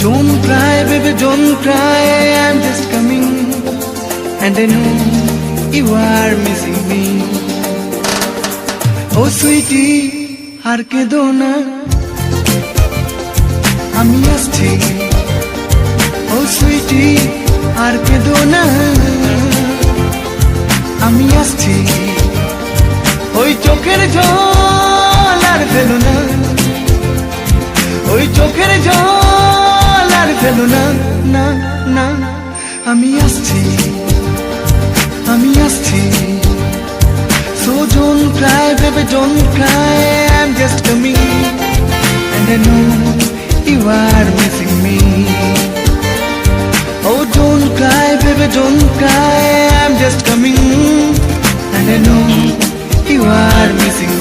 Don't cry, baby, don't cry, I'm just coming. And I know you are missing me. Oh sweetie, আর কেঁদো না, আমি আসছি। Oh sweetie, আর কেঁদো না, আমি আসছি। ওই চোখের জল আর ফেলো না, ওই চোখের জল আর ফেলো না, না না, আমি আসছি, আমি আসছি। So don't cry, baby, don't cry, I'm just coming. And I know you are missing me. Oh don't cry, baby, don't cry, I'm just coming. And I know you are missing